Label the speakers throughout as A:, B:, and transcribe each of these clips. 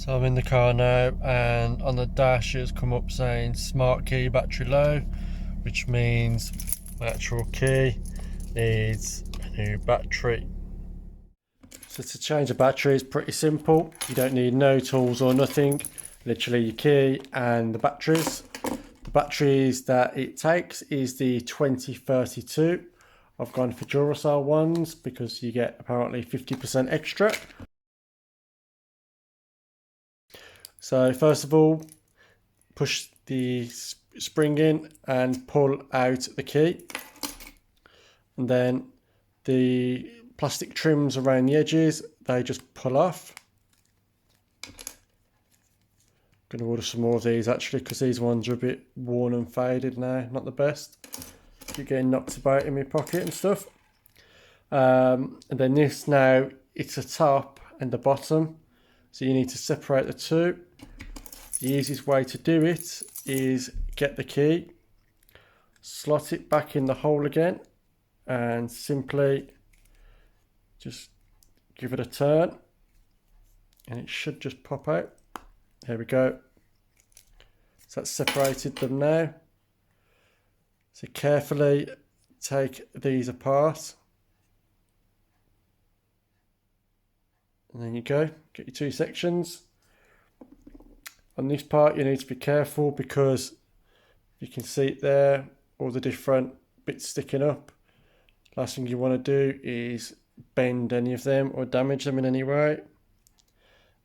A: So I'm in the car now, and on the dash it's come up saying smart key battery low, which means the actual key needs a new battery. So to change a battery is pretty simple. You don't need no tools or nothing, literally your key and the batteries. The batteries that it takes is the 2032. I've gone for Duracell ones because you get apparently 50% extra. So first of all, push the spring in and pull out the key, and then the plastic trims around the edges, they just pull off. I'm going to order some more of these actually, because these ones are a bit worn and faded now, not the best. Keep getting knocked about in my pocket and stuff. And then this now, it's the top and the bottom, so you need to separate the two. The easiest way to do it is get the key, slot it back in the hole again, and simply just give it a turn, and it should just pop out. There we go. So that's separated them now. So carefully take these apart. And then you go, get your two sections. On this part you need to be careful because you can see it there, all the different bits sticking up. Last thing you want to do is bend any of them or damage them in any way.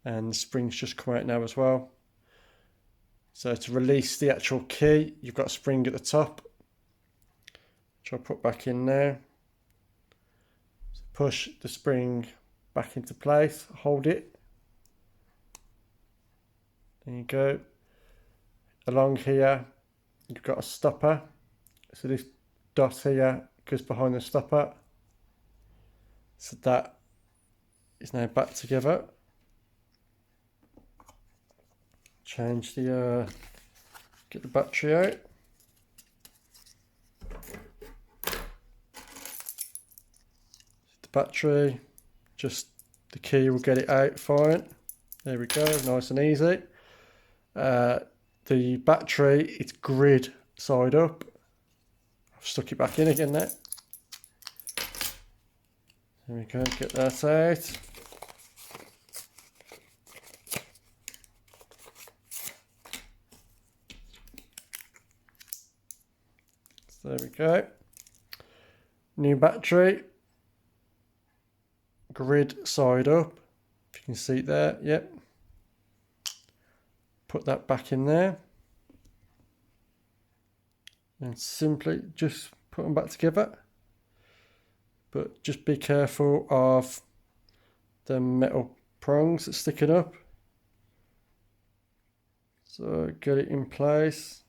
A: And the springs just come out now as well. So to release the actual key, you've got a spring at the top, which I'll put back in now. So push the spring back into place, hold it. There you go. Along here, you've got a stopper. So this dot here goes behind the stopper. So that is now back together. Change the, get the battery out. The battery, just the key will get it out fine. There we go, nice and easy. The battery, it's grid side up. I've stuck it back in again now. There we go, get that out. So there we go. New battery. Grid side up. If you can see it there, yep. Put that back in there. And simply just put them back together. But just be careful of the metal prongs that's sticking up. So get it in place.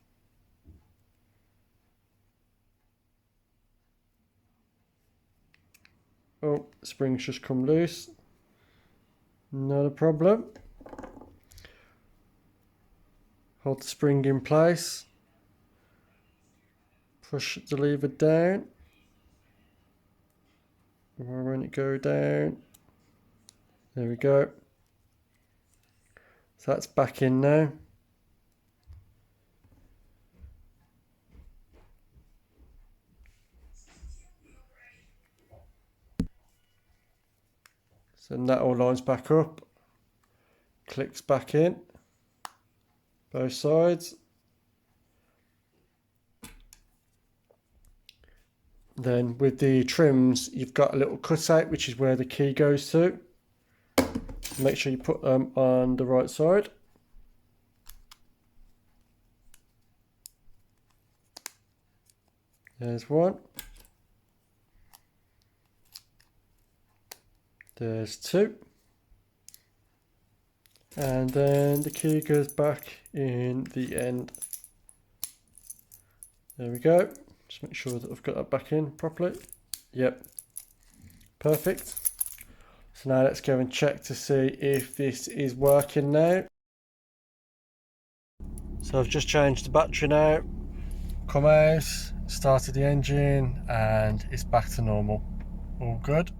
A: Oh, springs just come loose. Not a problem. Hold the spring in place. Push the lever down. When it go down. There we go. So that's back in now. So that all lines back up, clicks back in, both sides. Then with the trims, you've got a little cutout, which is where the key goes to. Make sure you put them on the right side. There's one. There's two. And then the key goes back in the end. There we go. Just make sure that I've got that back in properly. Yep. Perfect. So now let's go and check to see if this is working now. So I've just changed the battery now. Come out, started the engine, and it's back to normal. All good.